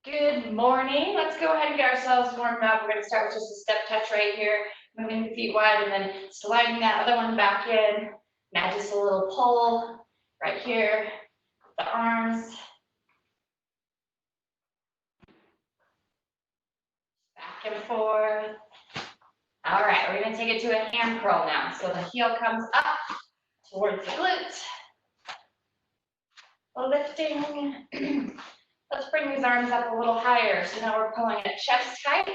Good morning. Let's go ahead and get ourselves warmed up. We're going to start with just a step touch right here, moving the feet wide and then sliding that other one back in. Now just a little pull right here, the arms. Back and forth. All right, we're going to take it to a hand curl now. So the heel comes up towards the glutes. Lifting. Let's bring these arms up a little higher. So now we're pulling it chest height.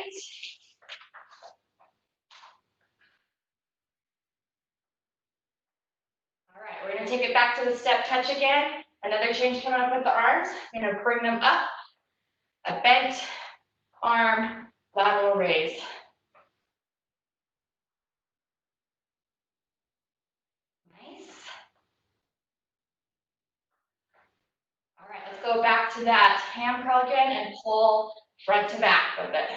All right, we're going to take it back to the step touch again. Another change coming up with the arms. We're going to bring them up. A bent arm, lateral raise. Nice. All right, let's go back to that hand curl again and pull front to back with it.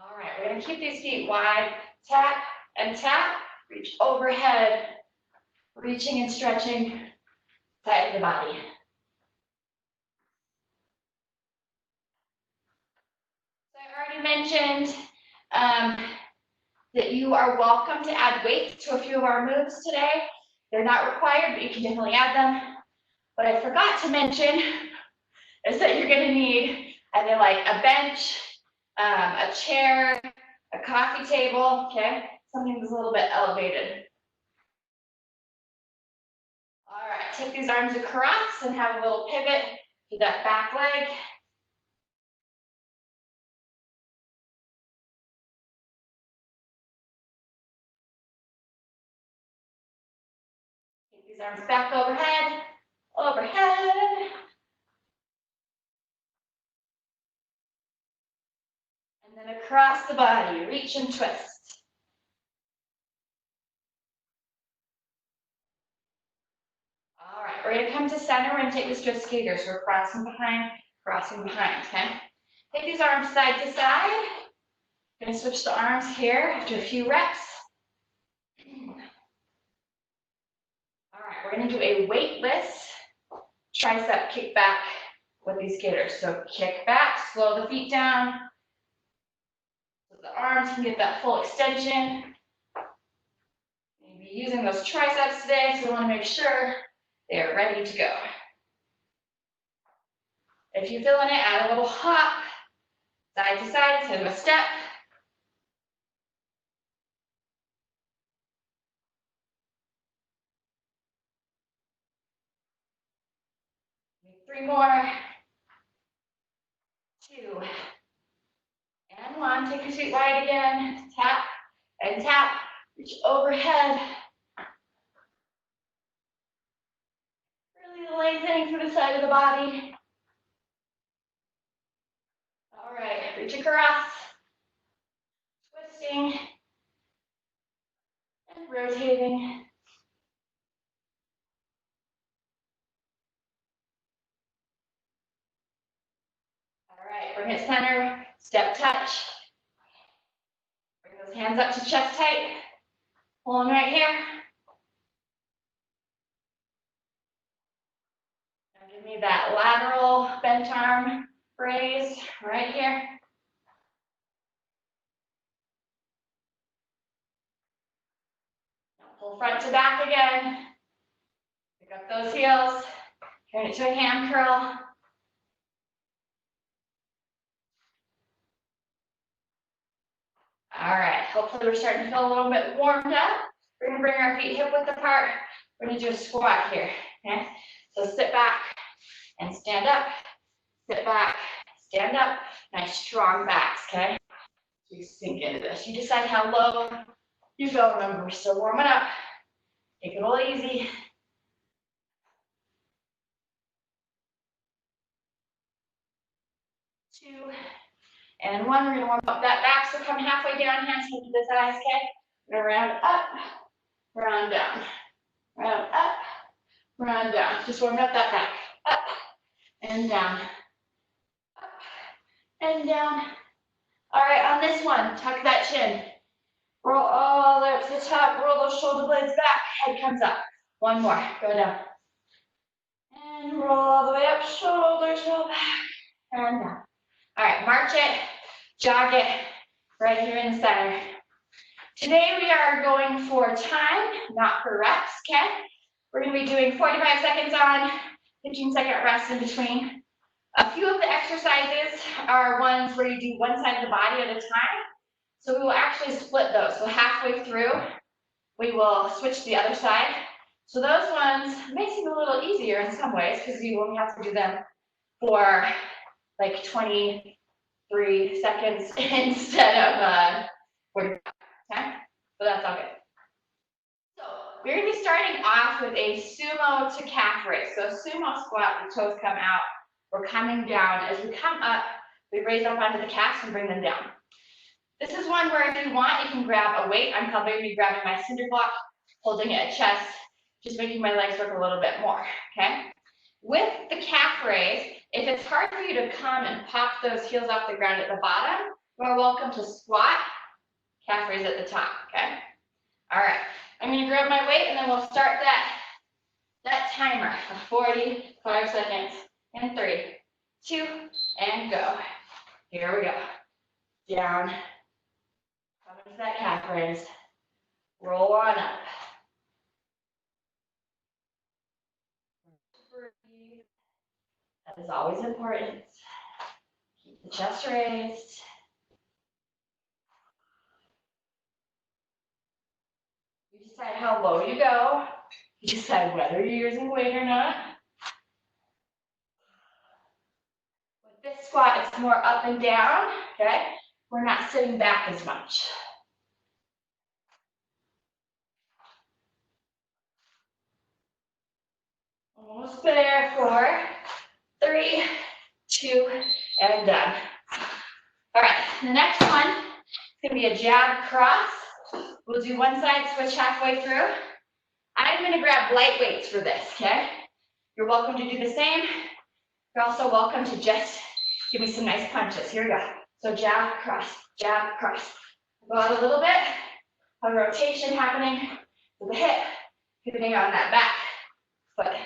All right, we're going to keep these feet wide. Tap and tap. Reach overhead. Reaching and stretching side of the body. So I already mentioned that you are welcome to add weight to a few of our moves today. They're not required, but you can definitely add them. What I forgot to mention is that you're going to need either like a bench, a chair, a coffee table, okay? Something that's a little bit elevated. All right, take these arms across and have a little pivot to that back leg. Take these arms back overhead, overhead. And then across the body, reach and twist. All right, we're gonna come to center and take this to a skater. So we're crossing behind, okay? Take these arms side to side. Gonna switch the arms here after a few reps. All right, we're gonna do a weightless tricep kick back with these skaters. So kick back, slow the feet down. So the arms can get that full extension. Maybe using those triceps today, so we wanna make sure they're ready to go. If you're feeling it, add a little hop, side to side, instead of a step. Make 3 more. 2. And 1. Take your feet wide again. Tap and tap. Reach overhead. Really lengthening through the side of the body. All right, reach across. Twisting. And rotating. All right, bring it center. Step touch. Bring those hands up to chest height. Pulling right here. Now give me that lateral bent arm raise right here. Now pull front to back again. Pick up those heels. Turn it to a hand curl. All right, hopefully we're starting to feel a little bit warmed up. We're gonna bring our feet hip width apart. We're gonna do a squat here, okay? So sit back and stand up. Sit back, stand up. Nice strong backs, okay? So you sink into this. You decide how low you go. Remember, we're still warming up. Take it all easy. 2. And 1, we're gonna warm up that back, so come halfway down, hands to the thighs, okay? We're gonna round up, round down, round up, round down. Just warm up that back, up and down, up and down. All right, on this one, tuck that chin. Roll all the way up to the top, roll those shoulder blades back, head comes up. One more, go down. And roll all the way up, shoulders roll back, and down. All right, march it, jog it, right here in the center. Today we are going for time, not for reps, okay? We're gonna be doing 45 seconds on, 15-second rest in between. A few of the exercises are ones where you do one side of the body at a time. So we will actually split those. So halfway through, we will switch to the other side. So those ones may seem a little easier in some ways because you only have to do them for like 23 seconds instead of 45, okay? So that's all good. So we're gonna be starting off with a sumo to calf raise. So sumo squat, the toes come out, we're coming down. As we come up, we raise up onto the calves and bring them down. This is one where if you want, you can grab a weight. I'm probably gonna be grabbing my cinder block, holding it at chest, just making my legs work a little bit more, okay? With the calf raise, if it's hard for you to come and pop those heels off the ground at the bottom, you're welcome to squat, calf raise at the top, okay? All right, I'm gonna grab my weight and then we'll start that timer of 45 seconds in 3, 2, and go. Here we go. Down, come into that calf raise, roll on up. That is always important. Keep the chest raised. You decide how low you go. You decide whether you're using weight or not. With this squat, it's more up and down, okay? We're not sitting back as much. Almost there, 4, 3, 2, and done. All right, the next one is gonna be a jab cross. We'll do one side, switch halfway through. I'm gonna grab light weights for this, okay? You're welcome to do the same. You're also welcome to just give me some nice punches. Here we go. So jab, cross, jab, cross. Go out a little bit, a rotation happening with the hip, pivoting on that back foot.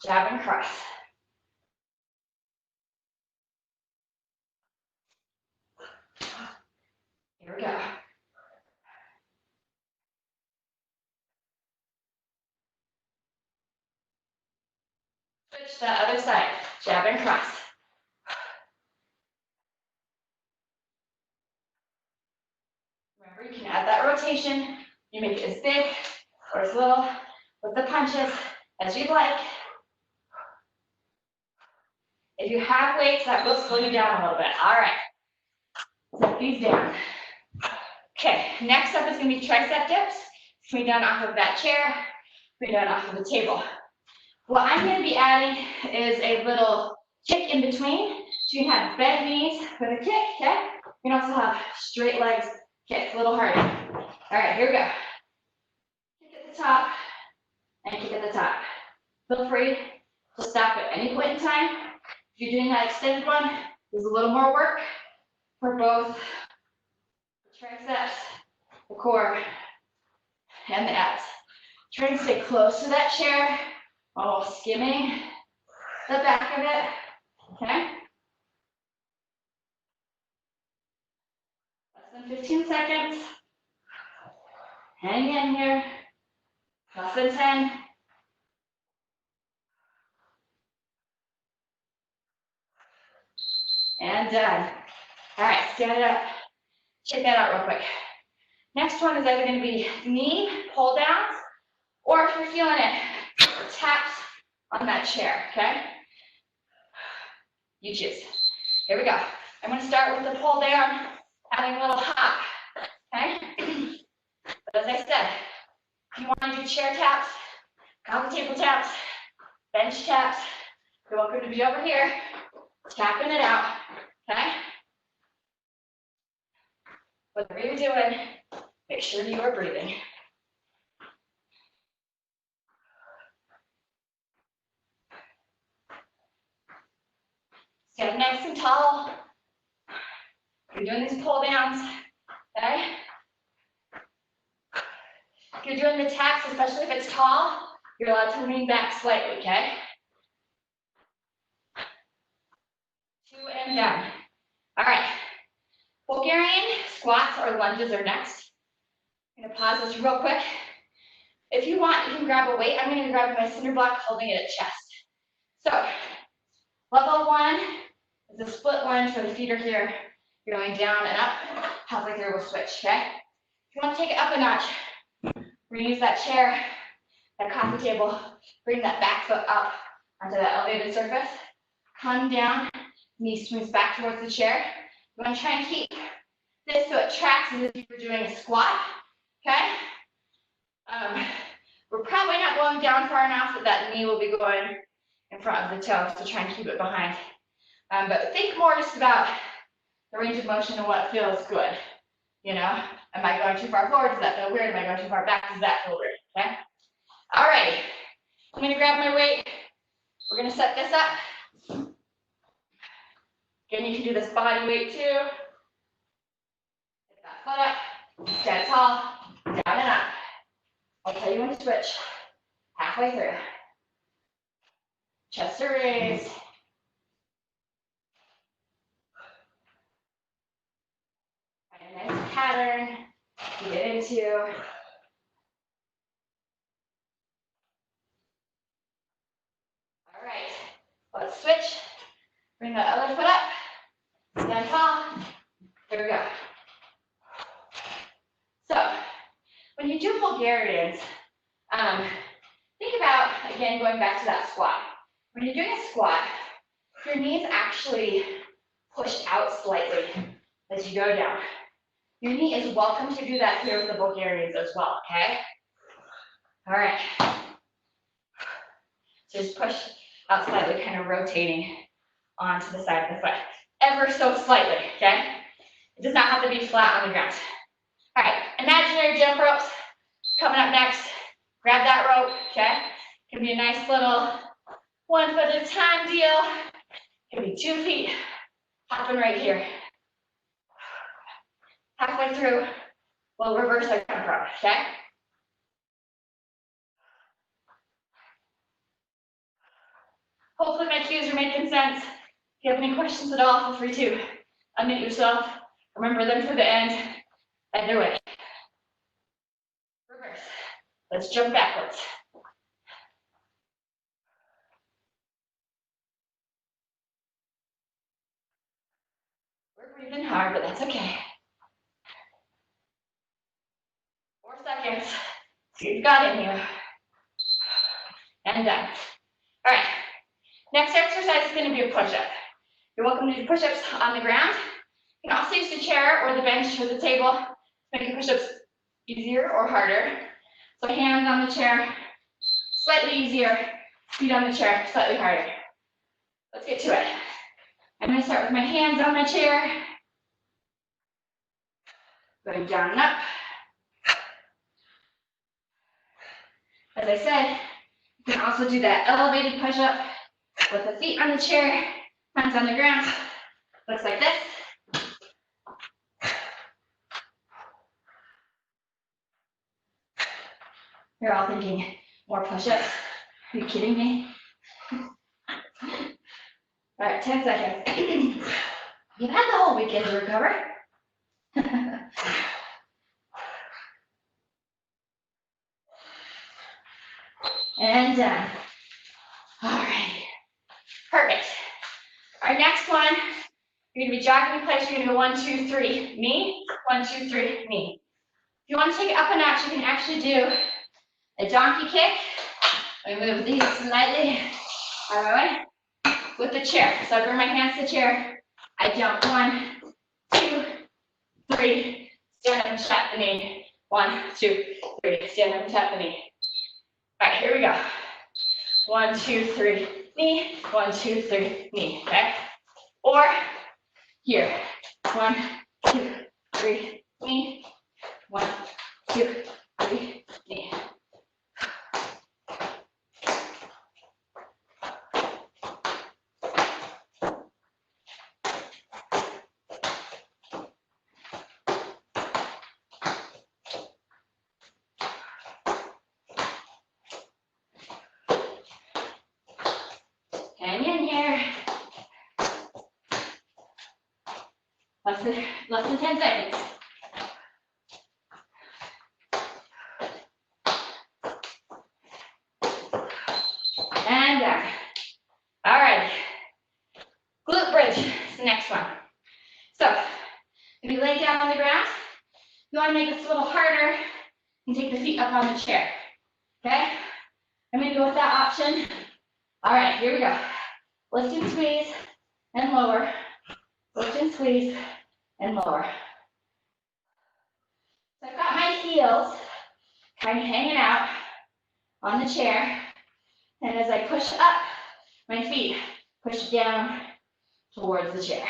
Jab and cross. Here we go. Switch to the other side, jab and cross. Remember, you can add that rotation. You make it as big or as little with the punches as you'd like. If you have weights, that will slow you down a little bit. All right, set these down. Okay, next up is gonna be tricep dips. Coming down off of that chair, coming down off of the table. What I'm gonna be adding is a little kick in between. So you can have bent knees with a kick, okay? You can also have straight legs, kick, a little harder. All right, here we go. Kick at the top, and kick at the top. Feel free to stop at any point in time. If you're doing that extended one, there's a little more work for both the triceps, the core, and the abs. Try to stay close to that chair while skimming the back of it, okay? Less than 15 seconds. Hang in here. Less than 10. And done. All right, stand it up. Check that out real quick. Next one is either going to be knee pull downs, or if you're feeling it, taps on that chair, okay? You choose. Here we go. I'm going to start with the pull down, adding a little hop, okay? But as I said, if you want to do chair taps, coffee table taps, bench taps, you're welcome to be over here, tapping it out, okay? Whatever you're doing, make sure you are breathing. Stand nice and tall. You're doing these pull downs, okay? If you're doing the taps, especially if it's tall, You're allowed to lean back slightly, okay? 2 and down. All right. Bulgarian squats or lunges are next. I'm gonna pause this real quick. If you want, you can grab a weight. I'm gonna grab my cinder block, holding it at chest. So, level 1 is a split lunge where the feet are here. You're going down and up. Halfway through, we'll switch, okay? If you want to take it up a notch, we're gonna use that chair, that coffee table, bring that back foot up onto that elevated surface. Come down, knee swings back towards the chair. You want to try and keep this so it tracks as if you were doing a squat, okay? We're probably not going down far enough that knee will be going in front of the toe, so try and keep it behind. But think more just about the range of motion and what feels good. You know, am I going too far forward? Does that feel weird? Am I going too far back? Does that feel weird? Okay. All right. I'm going to grab my weight. We're going to set this up. Again, you can do this body weight too. Get that foot up. Stand tall. Down and up. I'll tell you when to switch. Halfway through. Chest to raise. Find a nice pattern to get into. All right, let's switch. Bring that other foot up. Stand tall. Here we go. So, when you do Bulgarians, think about, again, going back to that squat. When you're doing a squat, your knees actually push out slightly as you go down. Your knee is welcome to do that here with the Bulgarians as well, okay? All right. So just push out slightly, kind of rotating onto the side of the foot. Ever so slightly, okay? It does not have to be flat on the ground. All right, imaginary jump ropes coming up next. Grab that rope, okay? It can be a nice little 1 foot at a time deal. It can be 2 feet, hopping right here. Halfway through, we'll reverse our jump rope, okay? Hopefully my cues are making sense. If you have any questions at all, feel free to unmute yourself. Remember them for the end. Either way. Reverse. Let's jump backwards. We're breathing hard, but that's okay. 4 seconds. See what you've got in you. And done. All right. Next exercise is going to be a push-up. You're welcome to do push-ups on the ground. You can also use the chair or the bench or the table to make your push-ups easier or harder. So hands on the chair, slightly easier. Feet on the chair, slightly harder. Let's get to it. I'm going to start with my hands on my chair. Going down and up. As I said, you can also do that elevated push-up with the feet on the chair, hands on the ground. Looks like this. You're all thinking, more push-ups? Are you kidding me? All right, 10 seconds. You've had the whole weekend to recover. And done. All right, perfect. Our next one, you're gonna be jogging in place. You're gonna go 1, 2, 3, knee, 1, 2, 3, knee. If you want to take it up a notch, you can actually do a donkey kick. I move these slightly out of my way with the chair. So I bring my hands to the chair. I jump 1, 2, 3, stand up and tap the knee. 1, 2, 3, stand up and tap the knee. All right, here we go. 1, 2, 3, knee. 1, 2, 3, knee. Okay. Or here. 1, 2, 3, knee. 1, 2, 3, knee. Going in here. Less than 10 seconds. And down. All right. Glute bridge is the next one. So, if you lay down on the ground, you want to make this a little harder and take the feet up on the chair. Okay? I'm going to go with that option. All right, here we go. Lift and squeeze and lower. Lift and squeeze and lower. So I've got my heels kind of hanging out on the chair. And as I push up, my feet push down towards the chair.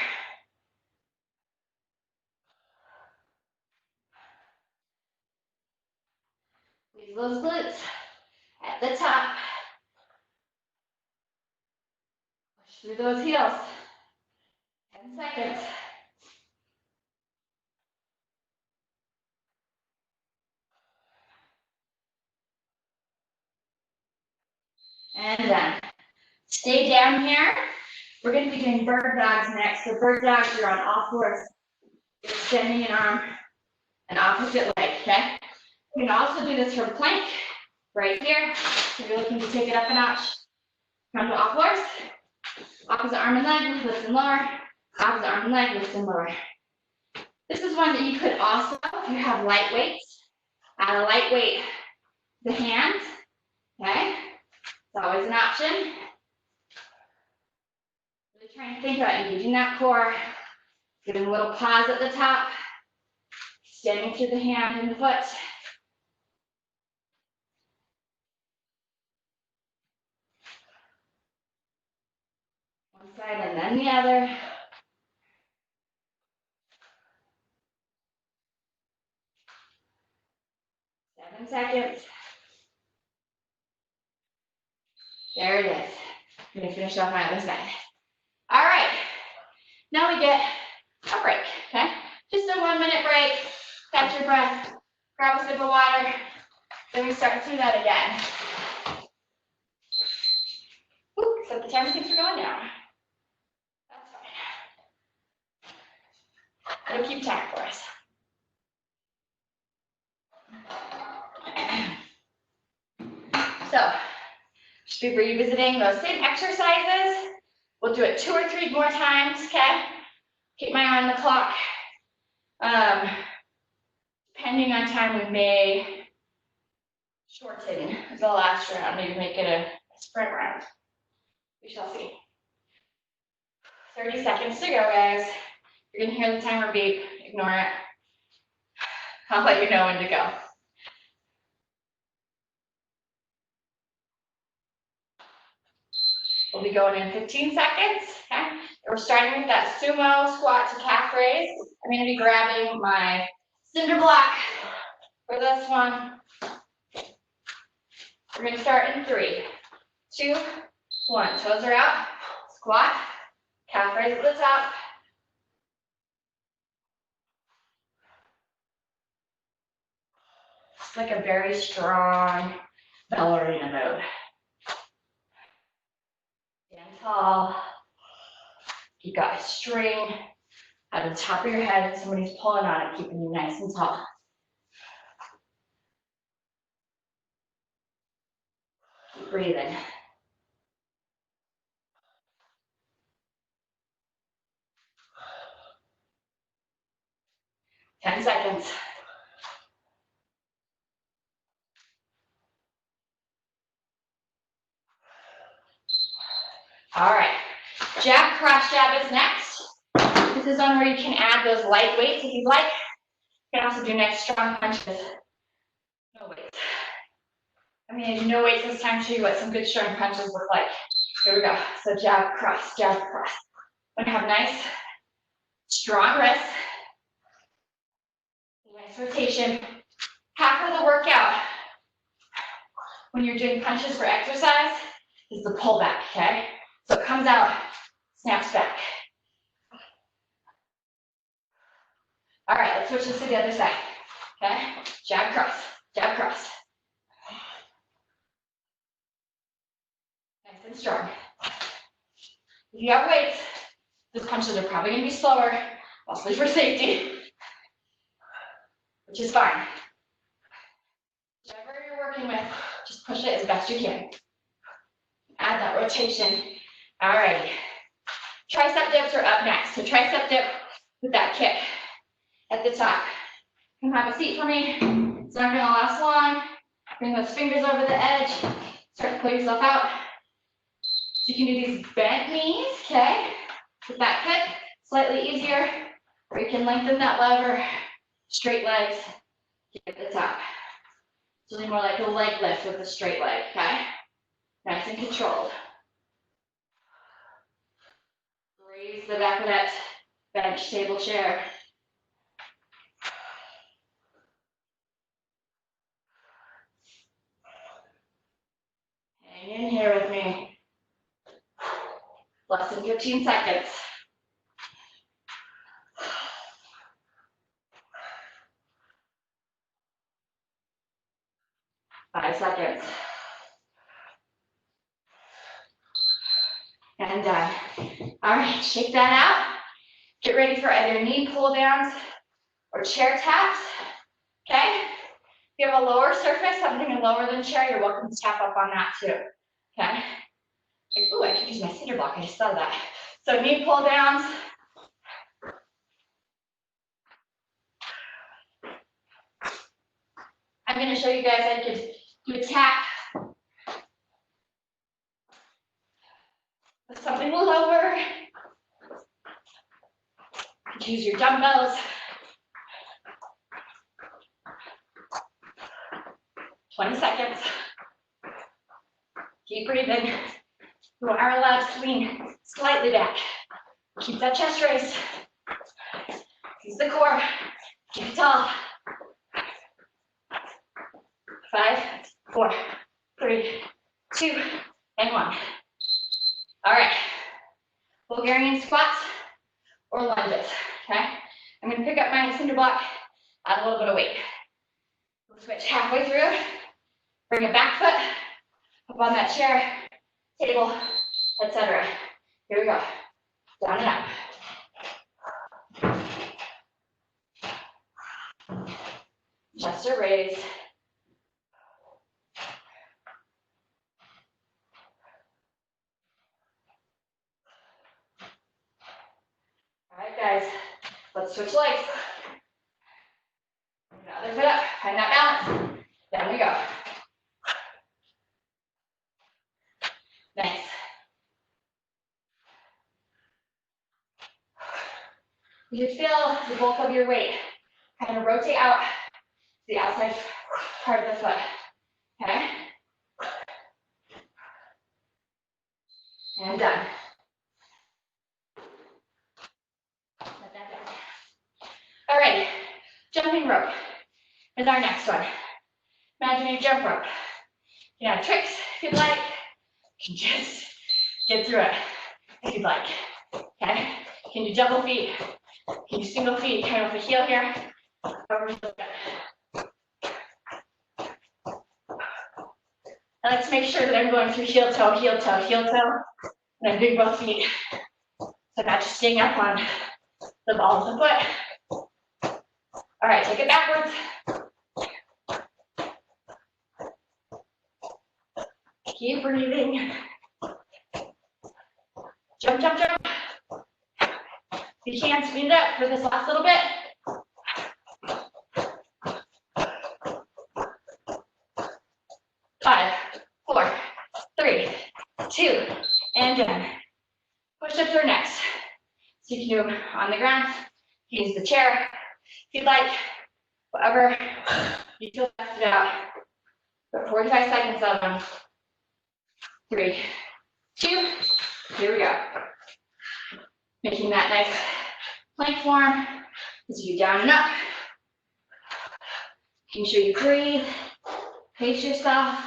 Squeeze those glutes at the top. Push through those heels. 10 seconds. And done. Stay down here. We're going to be doing bird dogs next. So bird dogs, you're on all fours. You're extending an arm, an opposite leg, okay? You can also do this from plank, right here. If you're looking to take it up a notch, come to all fours. Opposite arm and leg, lift and lower. Opposite arm and leg, lift and lower. This is one that you could also, if you have light weights, add a light weight to hands, okay? It's always an option. Really trying to think about engaging that core, giving a little pause at the top, extending through the hand and the foot. One side and then the other. Seven seconds. There it is. I'm gonna finish off my other side. All right, now we get a break, okay? Just a 1 minute break, catch your breath, grab a sip of water, then we start through that again. Ooh, so the timer thinks we're going down. That's fine. It'll keep time for us. So, just be revisiting those same exercises. We'll do it 2 or 3 more times, okay? Keep my eye on the clock. Depending on time, we may shorten the last round, maybe make it a sprint round. We shall see. 30 seconds to go, guys. You're gonna hear the timer beep, ignore it. I'll let you know when to go. We'll be going in 15 seconds, okay? We're starting with that sumo squat to calf raise. I'm gonna be grabbing my cinder block for this one. We're gonna start in 3, 2, 1. Toes are out, squat, calf raise at the top. It's like a very strong ballerina move. Stand tall. You got a string at the top of your head, and somebody's pulling on it, keeping you nice and tall. Keep breathing. Ten seconds. All right, jab, cross jab is next. This is one where you can add those light weights if you'd like. You can also do nice strong punches. No weights. I'm gonna do no weights this time, show you what some good strong punches look like. Here we go. So jab, cross, jab, cross. I'm gonna have nice, strong wrists. Nice rotation. Half of the workout when you're doing punches for exercise is the pullback, okay? So it comes out, snaps back. All right, let's switch this to the other side, okay? Jab, cross, jab, cross. Nice and strong. If you have weights, those punches are probably going to be slower, mostly for safety, which is fine. Whatever you're working with, just push it as best you can. Add that rotation. Alrighty. Tricep dips are up next. So tricep dip with that kick at the top. Come have a seat for me. It's not going to last long. Bring those fingers over the edge. Start to pull yourself out. So you can do these bent knees, okay? With that kick, slightly easier. Or you can lengthen that lever. Straight legs, kick at the top. It's really more like a leg lift with a straight leg, okay? Nice and controlled. Raise the back of that bench, table, chair. Hang in here with me. Less than 15 seconds. 5 seconds. And done. All right, shake that out. Get ready for either knee pull downs or chair taps. Okay? If you have a lower surface, something lower than chair, you're welcome to tap up on that too. Okay? Ooh, I could use my cinder block. I just thought of that. So knee pull downs. I'm going to show you guys I could do a tap with something lower. You could use your dumbbells. 20 seconds. Keep breathing. You are allowed to lean slightly back. Keep that chest raised. Use the core. Keep it tall. 5, 4, 3, 2, and 1. All right. Bulgarian squats or lunges. Okay. I'm going to pick up my cinder block, add a little bit of weight. We'll switch halfway through. Bring a back foot up on that chair, table, etc. Here we go. Down and up. Chest are raised. All right, guys. Let's switch legs. Bring the other foot up. Find that balance. Down we go. Nice. You can feel the bulk of your weight kind of rotate out to the outside part of the foot. Okay? And done. Let that down. All right, jumping rope is our next one. Imaginary jump rope. You know, tricks if you'd like. You can just get through it if you'd like. Okay? You can do double feet. You can do single feet, kind of with the heel here. I like to make sure that I'm going through heel toe, heel toe, heel toe, and I'm doing both feet. So I'm not just staying up on the ball of the foot. All right, take it backwards. Keep breathing. Jump, jump, jump. If you can, speed it up for this last little bit. 5, 4, 3, 2, and done. Push-ups are next. So you can do them on the ground. You can use the chair if you'd like. Whatever you feel best about. But 45 seconds of them. 3, 2, here we go. Making that nice plank form as you down and up. Making sure you breathe, pace yourself.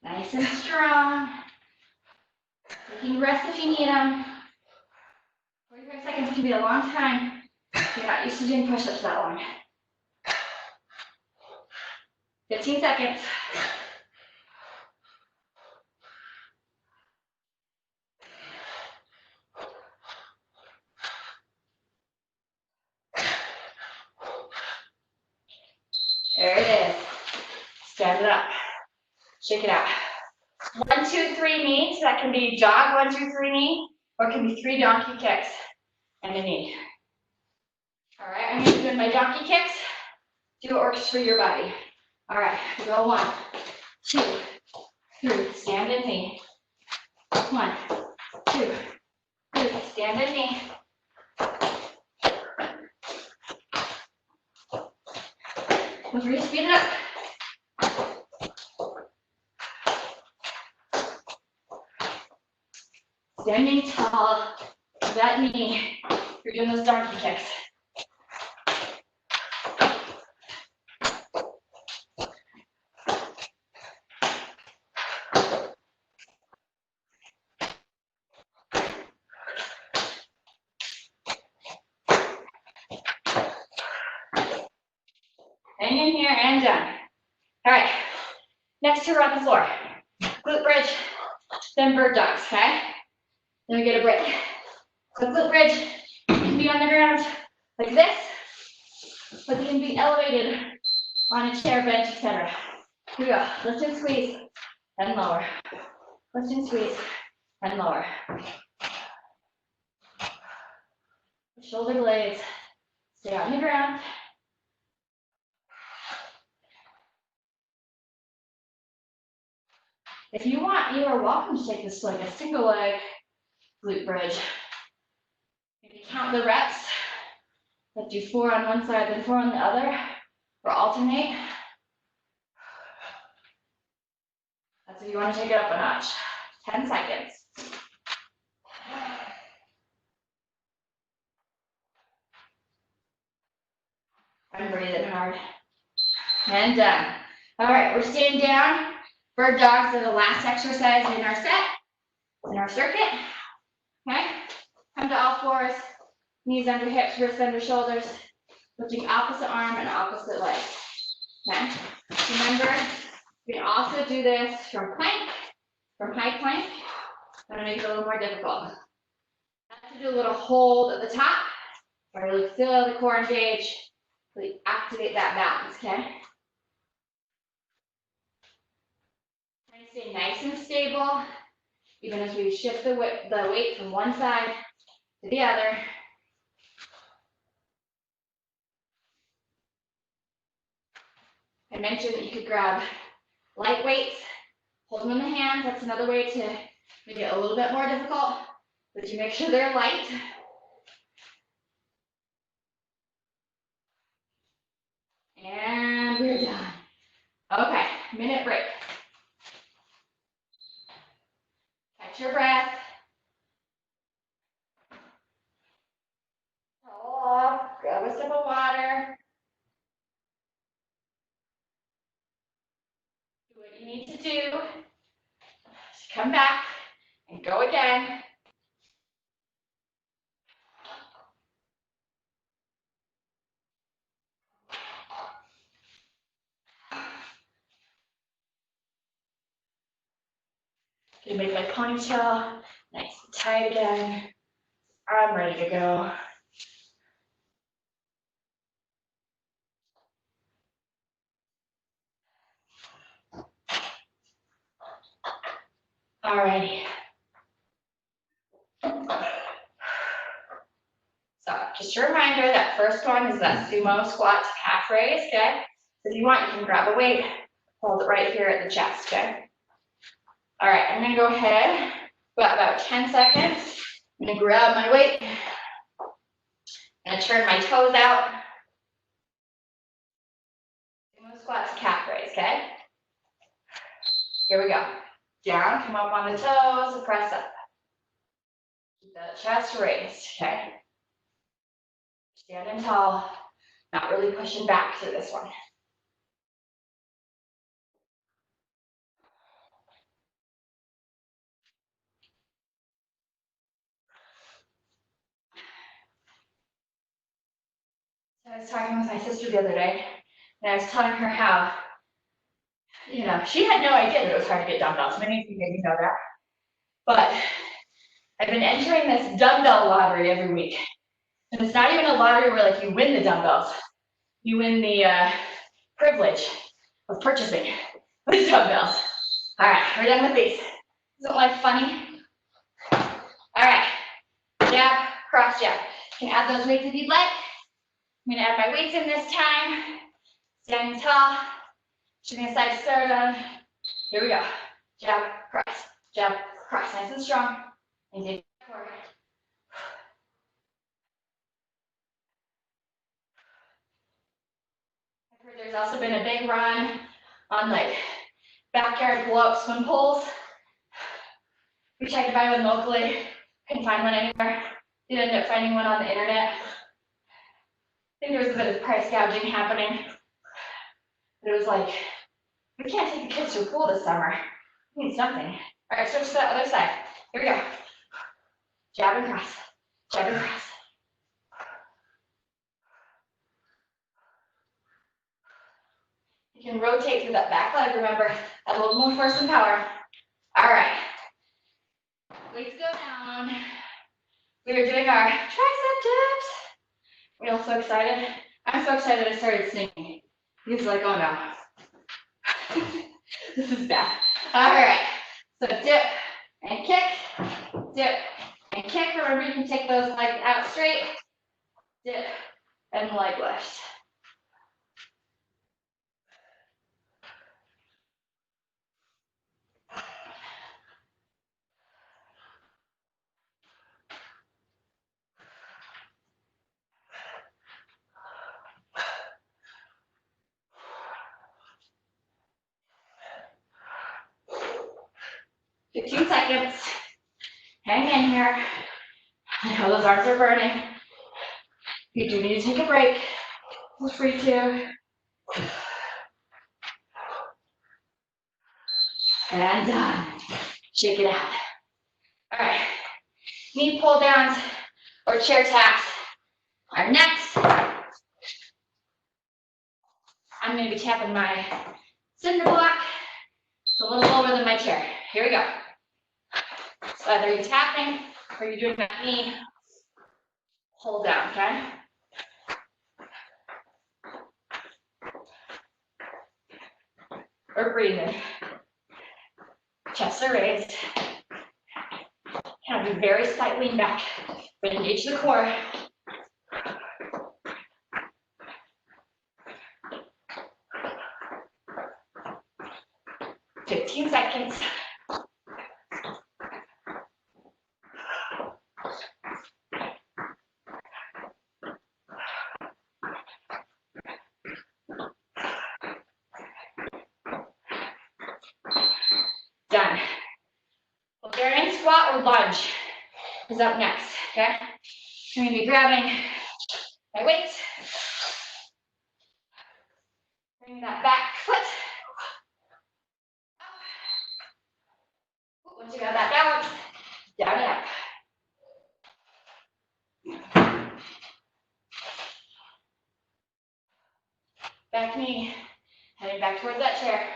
Nice and strong. Taking rest if you need them. 45 seconds can be a long time if you're not used to doing push-ups that long. 15 seconds. There it is. Stand it up. Shake it out. 1, 2, 3 knee. So that can be jog 1, 2, 3 knee, or it can be 3 donkey kicks and a knee. All right, I'm going to do my donkey kicks. Do what works for your body. All right, we'll go 1, 2, 3. Stand in knee. 1, 2, 3. Stand in knee. Feel free to speed it up. Standing tall, that knee. You're doing those donkey kicks. Hang in here and done. All right, next two are on the floor. Glute bridge, then bird dogs, okay? Then we get a break. So glute bridge can be on the ground like this, but they can be elevated on a chair, bench, etc. Here we go. Lift and squeeze, and lower. Lift and squeeze, and lower. Shoulder blades stay on the ground. If you want, you are welcome to take this to like a single leg glute bridge. Maybe count the reps. Let's do 4 on one side, then 4 on the other, or alternate. That's if you want to take it up a notch. 10 seconds. I'm breathing hard. And done. All right, we're staying down. Bird dogs are the last exercise in our set, in our circuit. Okay, come to all fours, knees under hips, wrists under shoulders, lifting opposite arm and opposite leg. Okay, remember, you can also do this from plank, from high plank. I'm gonna make it a little more difficult. Have to do a little hold at the top, or really feel the core engage, really activate that balance, okay? Trying to stay nice and stable, even as we shift the weight from one side to the other. I mentioned that you could grab light weights, hold them in the hands. That's another way to make it a little bit more difficult, but you make sure they're light. And we're done. Okay, minute break. Catch your breath. Pull off, grab a sip of water. Do what you need to do. Just come back and go again. Gonna make my ponytail nice and tight again. I'm ready to go. Alrighty. So just a reminder, that first one is that sumo squat to calf raise, okay? So if you want, you can grab a weight, hold it right here at the chest, okay? All right, I'm gonna go ahead, about 10 seconds. I'm gonna grab my weight. I'm gonna turn my toes out. Sumo squat to calf raise, okay? Here we go. Down, come up on the toes, and press up. Keep the chest raised, okay? Standing tall, not really pushing back through this one. So I was talking with my sister the other day, and I was telling her how You know, she had no idea that it was hard to get dumbbells. Many of you maybe know that. But I've been entering this dumbbell lottery every week. And it's not even a lottery where like you win the dumbbells. You win the privilege of purchasing with dumbbells. All right, we're done with these. Isn't life funny? All right, jab, cross jab. You can add those weights if you'd like. I'm gonna add my weights in this time. Standing tall, shooting a side sternum. Here we go. Jab, cross, nice and strong. And dig forward. I've heard there's also been a big run on like backyard blow-up swim poles. We tried to buy one locally, couldn't find one anywhere. Did end up finding one on the internet. I think there was a bit of price gouging happening. But it was like, we can't take the kids to a pool this summer. We need something. All right, switch to the other side. Here we go. Jab and cross, jab and cross. You can rotate through that back leg, remember, add a little more force and power. All right, weights go down. We are doing our tricep dips. We're all so excited. I'm so excited I started singing. He's like, oh no. This is bad. All right, so dip and kick, dip and kick. Remember, you can take those legs out straight, dip and leg lift. Fifteen seconds. Hang in here. I know those arms are burning. You do need to take a break. Feel free to. And done. Shake it out. All right. Knee pull downs or chair taps are next. I'm going to be tapping my cinder block. It's a little lower than my chair. Here we go. So either you're tapping or you're doing that knee pull down, okay? Or breathing. Chests are raised. Kind of be very slight lean back, but engage the core. Fifteen seconds. Done. Bulgarian squat or lunge is up next, okay? I'm gonna be grabbing my weights, bring that back foot up. Once you got that balance, down and up. Back knee, heading back towards that chair.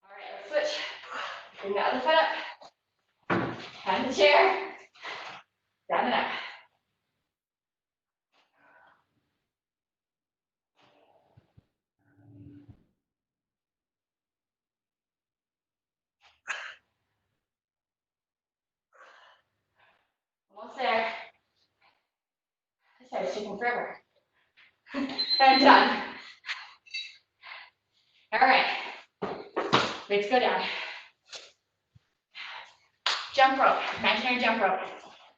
All right, let's switch. Bring the other foot up, hand the chair, down and up. Almost there. This side's taking forever. And done. All right, weights go down. Jump rope, imaginary jump rope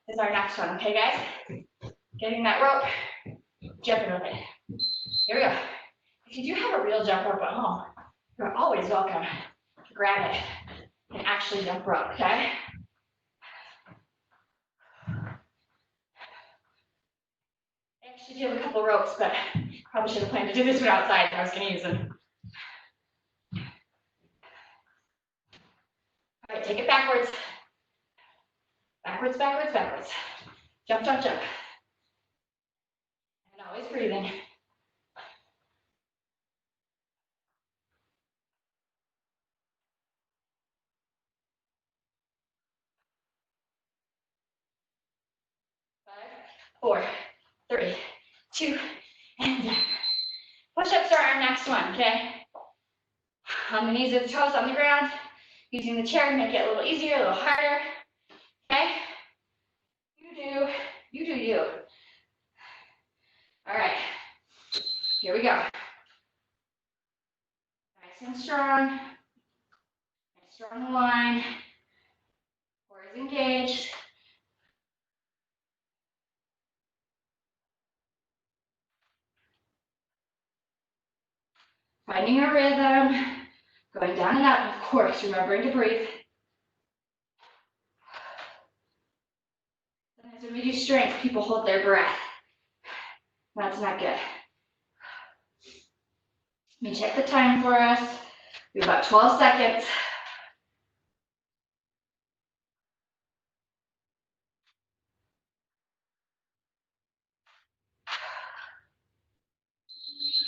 is our next one, okay guys? Getting that rope, jumping with it. Here we go. If you do have a real jump rope at home, you're always welcome to grab it and actually jump rope, okay? I actually do have a couple ropes, but probably should have planned to do this one outside if I was going to use them. All right, take it backwards. Backwards, backwards, backwards. Jump, jump, jump. And always breathing. Five, four, three, two, and down. Push-ups are our next one, okay? On the knees or the toes on the ground. Using the chair to make it a little easier, a little harder. Okay? You do you. All right. Here we go. Nice and strong. Nice strong line. Core is engaged. Finding a rhythm. Going down and up, of course, remembering to breathe. Sometimes when we do strength, people hold their breath. That's not good. Let me check the time for us. We have about 12 seconds.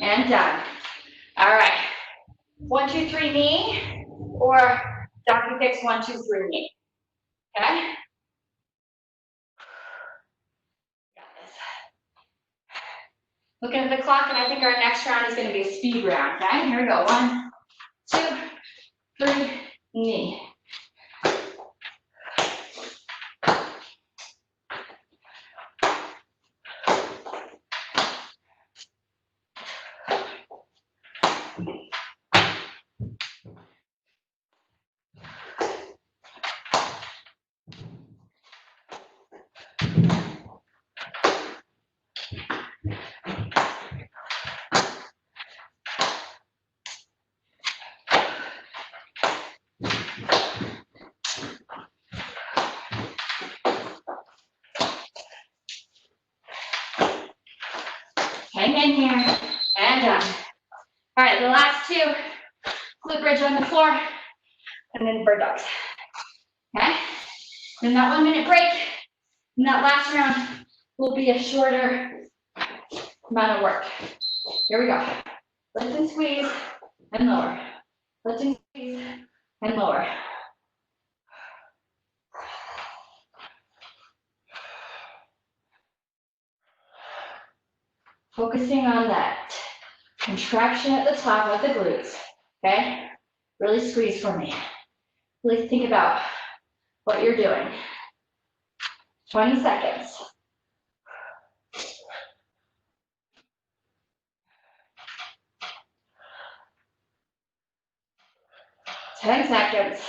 And done. All right. 1, 2, 3 knee, or donkey kicks 1, 2, 3 knee. Okay? Got this. Looking at the clock, and I think our next round is going to be a speed round. Okay? Here we go. 1, 2, 3, knee. Hang in here, and done. All right, the last two, glute bridge on the floor, and then bird dogs. Okay? Then that 1 minute break, and that last round will be a shorter amount of work. Here we go. Lift and squeeze, and lower. Lift and squeeze, and lower. Focusing on that contraction at the top of the glutes, okay? Really squeeze for me. Really think about what you're doing. 20 seconds. 10 seconds.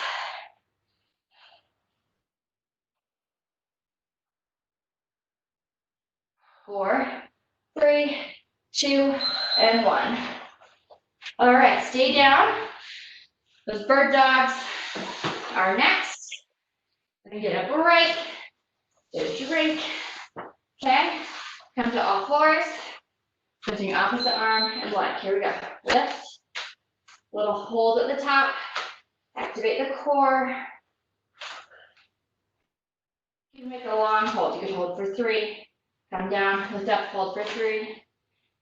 4, 3, 2, and 1. All right, stay down. Those bird dogs are next. We're gonna get a break. Get a drink. Okay? Come to all fours. Switching opposite arm and leg. Here we go. Lift. Little hold at the top. Activate the core. You can make a long hold. You can hold for 3. Come down, lift up, hold for 3,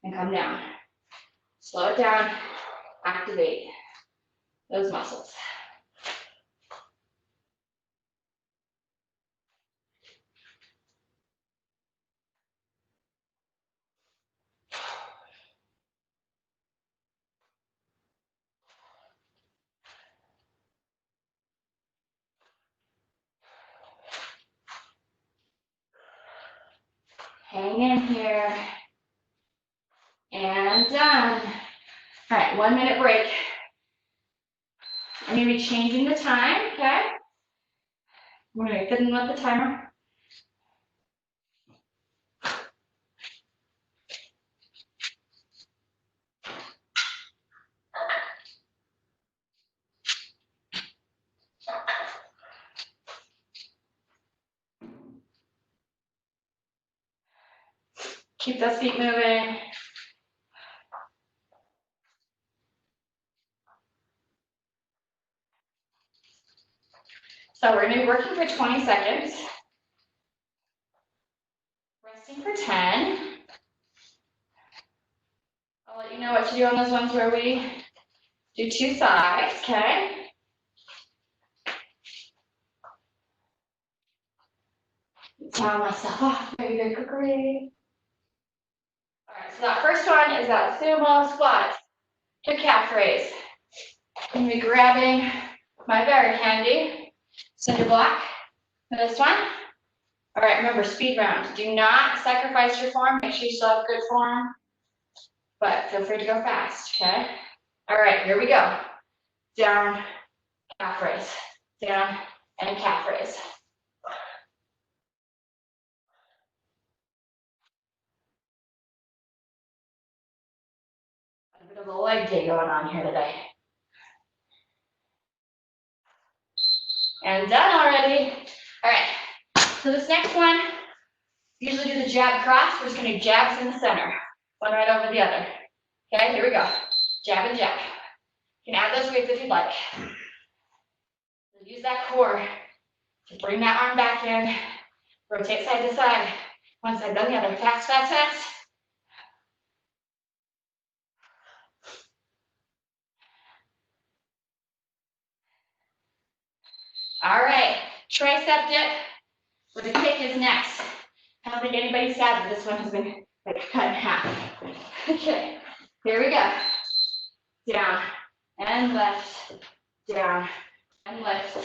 and come down. Slow it down. Activate those muscles. Hang in here. And done. All right, 1 minute break. I'm going to be changing the time, okay? We're going to be fiddling with the timer. Keep those feet moving. So we're going to be working for 20 seconds. Resting for 10. to do on those ones where we do two sides, okay? Towel myself off very, very quickly. All right, so that first one is that sumo squat, hip calf raise. I'm gonna be grabbing my very handy cinder block for this one. All right, remember, speed round. Do not sacrifice your form. Make sure you still have good form, but feel free to go fast, okay? All right, here we go. Down, calf raise. Down, and calf raise. A bit of a leg day going on here today. And done already. All right, so this next one, usually do the jab cross. We're just gonna do jabs in the center, one right over the other. Okay, here we go. Jab and jab. You can add those weights if you'd like. Use that core to bring that arm back in. Rotate side to side. One side, then the other. Fast, fast, fast. All right, tricep dip with a kick is next. I don't think anybody's sad that this one has been like cut in half. Okay, here we go. Down and lift, down and lift.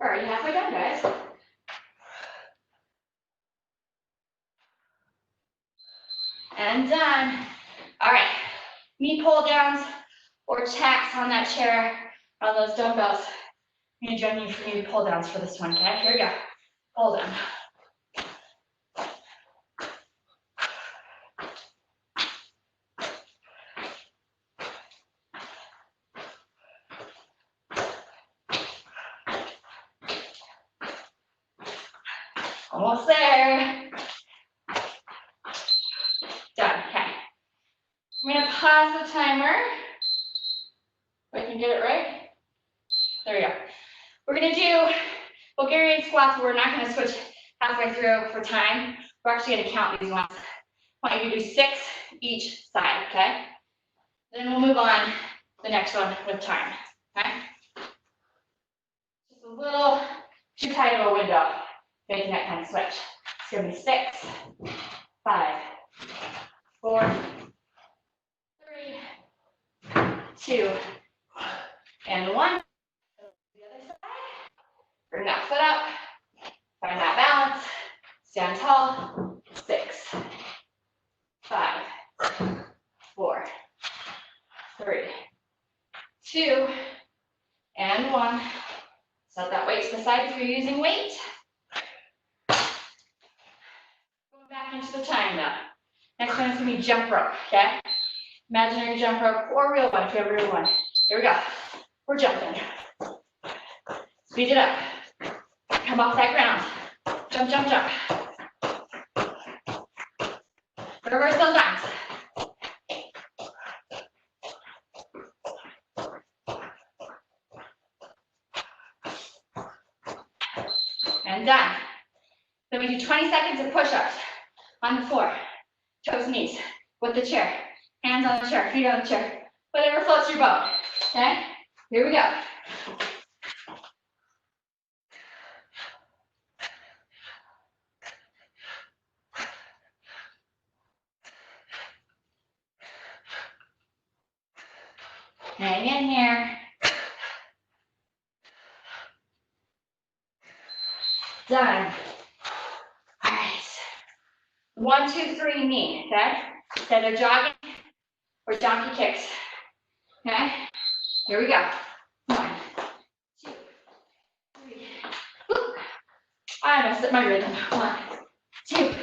Already halfway done, guys. And done. All right, knee pull downs or tacks on that chair, on those dumbbells. I'm gonna join you for knee pull downs for this one, okay? Here we go. Pull down. Almost there. Done, okay. I'm gonna pause the timer. If I can get it right. There we go. We're gonna do Bulgarian squats, but we're not gonna switch halfway through for time. We're actually gonna count these ones. I want you to do 6 each side, okay? Then we'll move on to the next one with time, okay? Just a little too tight of a window, making that kind of switch. It's gonna be 6, 5, 4, 3, 2, and 1. The other side. Bring that foot up. Find that balance. Stand tall. 6, 5, 4, 3, 2, and 1. Set that weight to the side if you're using weight. Going back into the time now. Next one is going to be jump rope, okay? Imaginary jump rope or real one if you have a real one. Here we go. We're jumping. Speed it up. Come off that ground. Jump, jump, jump. Reverse those arms. And done. Then we do 20 seconds of push-ups on the floor. Toes, knees, with the chair. Hands on the chair, feet on the chair. Whatever floats your boat. Okay? Here we go. Hang in here. Done. All right. 1, 2, 3, knee, okay? So they're jogging or donkey kicks. Okay? Here we go. 1, 2, 3. Woo. I messed up my rhythm. 1, 2,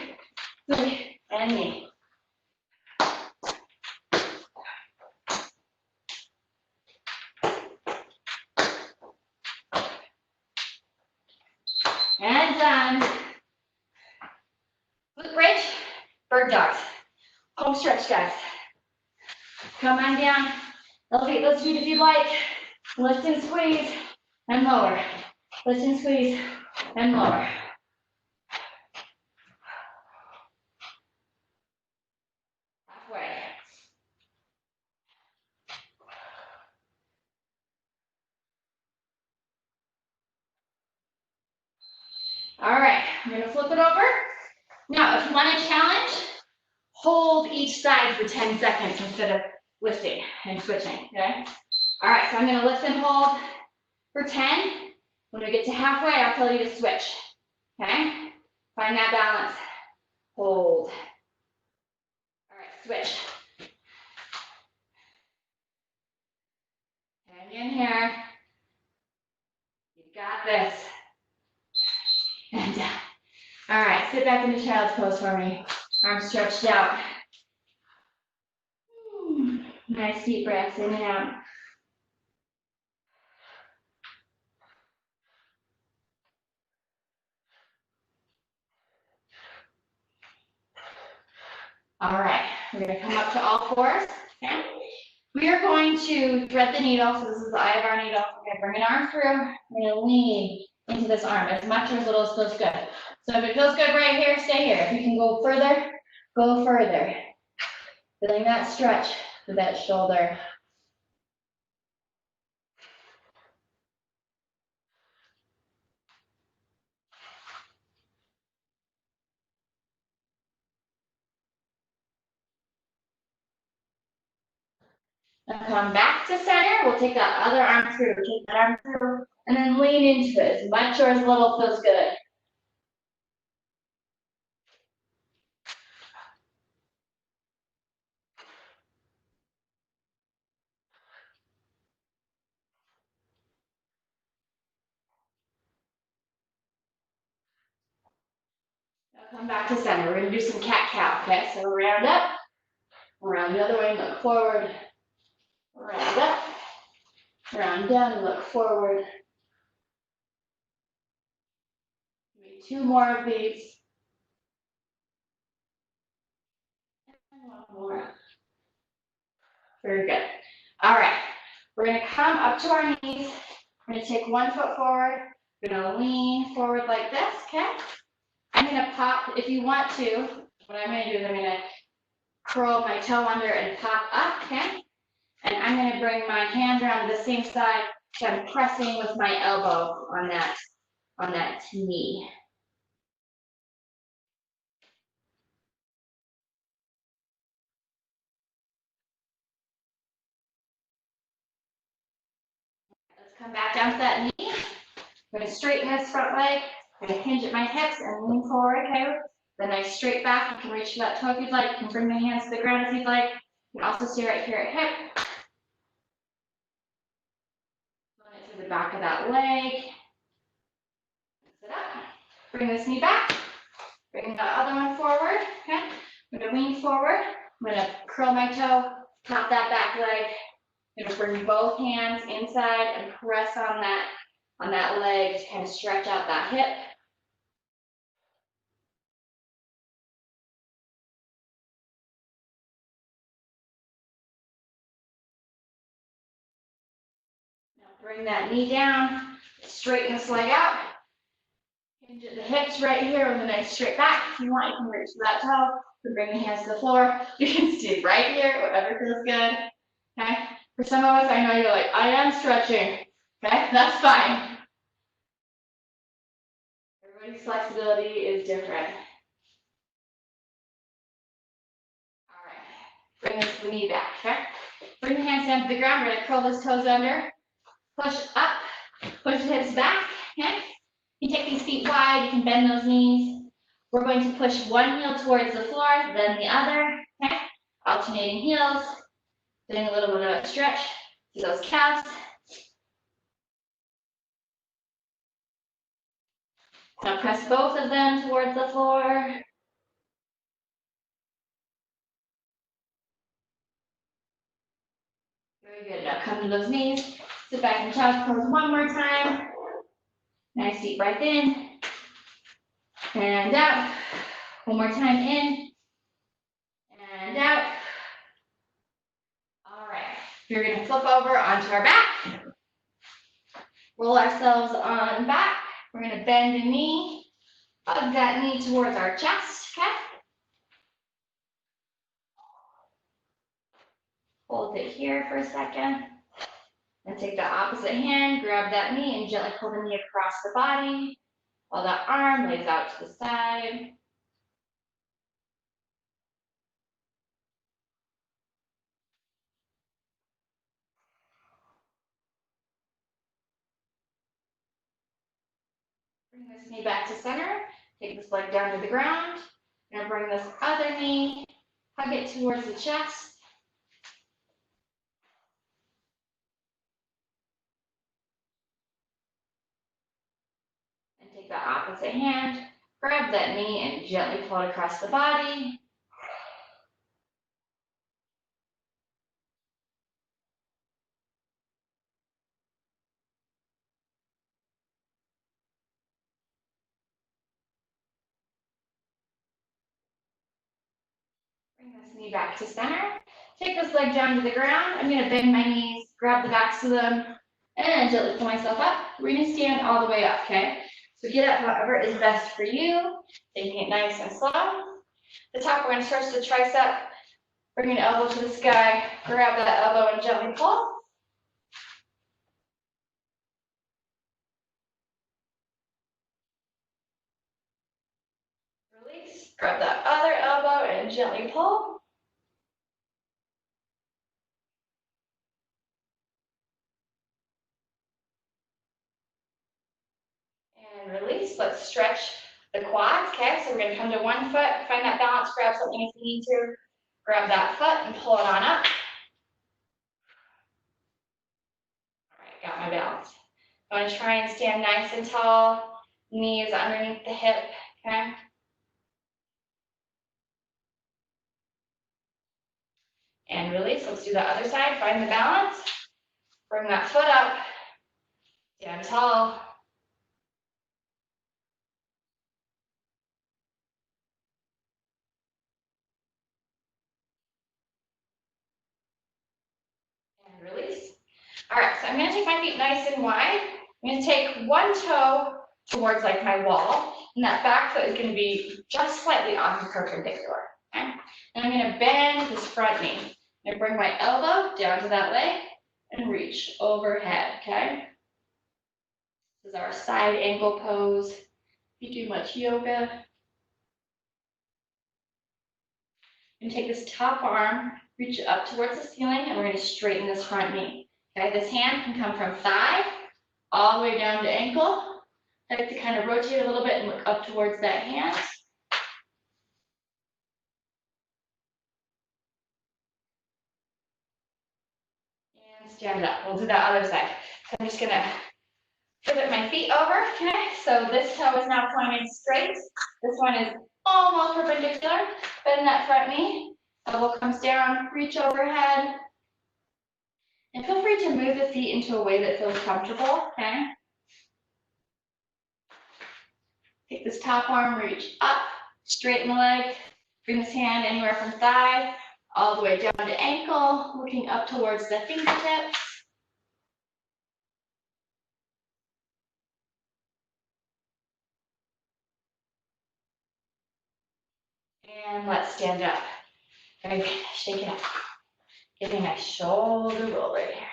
3, and knee. And done. Glute bridge, bird dogs. Home stretch, guys. Come on down. Elevate those feet if you'd like. Lift and squeeze and lower. Lift and squeeze, and lower. Halfway. All right, I'm gonna flip it over. Now, if you want to challenge, hold each side for 10 seconds instead of lifting and switching, okay? All right, so I'm gonna lift and hold for 10. When we get to halfway, I'll tell you to switch, okay? Find that balance, hold. All right, switch. Hang in here. You got this. And down. All right, sit back into child's pose for me. Arms stretched out. Nice deep breaths in and out. All right, we're gonna come up to all fours. Okay. We are going to thread the needle. So this is the eye of our needle. We're gonna bring an arm through. We're gonna lean into this arm as much or as little as feels good. So if it feels good right here, stay here. If you can go further, go further. Feeling that stretch through that shoulder. Now come back to center. We'll take that other arm through. Take that arm through, and then lean into it as much or as little feels good. Now come back to center. We're gonna do some cat-cow, okay? So round up, around the other way, look forward. Round up, round down, and look forward. Maybe 2 more of these. And 1 more. Very good. All right. We're gonna come up to our knees. We're gonna take 1 foot forward. We're gonna lean forward like this, okay? I'm gonna pop, if you want to, what I'm gonna do is I'm gonna curl my toe under and pop up, okay? And I'm gonna bring my hand around to the same side, so I'm pressing with my elbow on that knee. Let's come back down to that knee. I'm gonna straighten this front leg. I'm gonna hinge at my hips and lean forward, okay? Then nice straight back. You can reach for that toe if you'd like. You can bring the hands to the ground if you'd like. You can also stay right here at hip. Run it to the back of that leg. Sit up. Bring this knee back. Bring the other one forward, okay? I'm gonna lean forward. I'm gonna curl my toe, pop that back leg. I'm gonna bring both hands inside and press on that leg to kind of stretch out that hip. Now bring that knee down, straighten this leg out. Hinge at the hips right here with a nice straight back. If you want, you can reach for that toe. You can bring the hands to the floor. You can stay right here, whatever feels good. Okay? For some of us, I know you're like, I am stretching. Okay? That's fine. Everybody's flexibility is different. All right. Bring this knee back, okay? Bring the hands down to the ground. We're gonna curl those toes under. Push up. Push the hips back, okay? You take these feet wide. You can bend those knees. We're going to push one heel towards the floor, then the other, okay? Alternating heels. Doing a little bit of a stretch to those calves. Now press both of them towards the floor. Very good. Now come to those knees. Sit back in child's pose one more time. Nice deep breath in. And out. One more time in. And out. All right. You're going to flip over onto our back. Roll ourselves on back. We're gonna bend a knee, hug that knee towards our chest, okay? Hold it here for a second. And take the opposite hand, grab that knee and gently pull the knee across the body while that arm lays out to the side. Bring this knee back to center. Take this leg down to the ground. You're gonna bring this other knee, hug it towards the chest. And take the opposite hand, grab that knee and gently pull it across the body. Bring this knee back to center. Take this leg down to the ground. I'm gonna bend my knees, grab the backs of them, and gently pull myself up. We're gonna stand all the way up, okay? So get up however is best for you. Taking it nice and slow. The top, we're gonna stretch the tricep. Bring an elbow to the sky. Grab that elbow and gently pull. Release. Grab that other elbow and gently pull. And release. Let's stretch the quads, okay? So we're gonna come to one foot, find that balance, grab something if you need to. Grab that foot and pull it on up. All right, got my balance. I'm gonna try and stand nice and tall, knees underneath the hip, okay? And release. Let's do the other side. Find the balance. Bring that foot up. Stand tall. And release. All right, so I'm gonna take my feet nice and wide. I'm gonna take one toe towards like my wall, and that back foot is gonna be just slightly off the perpendicular, okay? And I'm gonna bend this front knee. I'm gonna bring my elbow down to that leg and reach overhead, okay? This is our side angle pose. If you do much yoga, and take this top arm, reach it up towards the ceiling, and we're going to straighten this front knee. Okay, this hand can come from thigh all the way down to ankle. I like to kind of rotate a little bit and look up towards that hand. And stand up. We'll do that other side. So I'm just going to pivot my feet over. Okay, so this toe is now pointed straight. This one is almost perpendicular. Bend that front knee. Elbow comes down, reach overhead. And feel free to move the feet into a way that feels comfortable, okay? Take this top arm, reach up, straighten the leg, bring this hand anywhere from thigh, all the way down to ankle, looking up towards the fingertips. And let's stand up. Very good, shake it up. Give me a nice shoulder roll right here.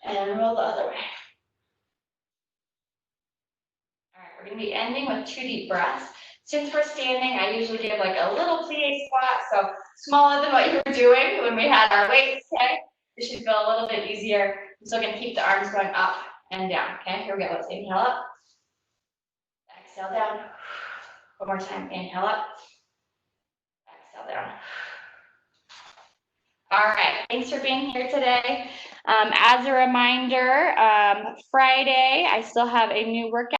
And roll the other way. All right, we're gonna be ending with 2 deep breaths. Since we're standing, I usually give like a little plie squat, so smaller than what you were doing when we had our weights, okay? It should feel a little bit easier. I'm still gonna keep the arms going up and down, okay? Here we go, let's inhale up. Exhale down. One more time, inhale up. Exhale down. All right, thanks for being here today. As a reminder, Friday, I still have a new workout.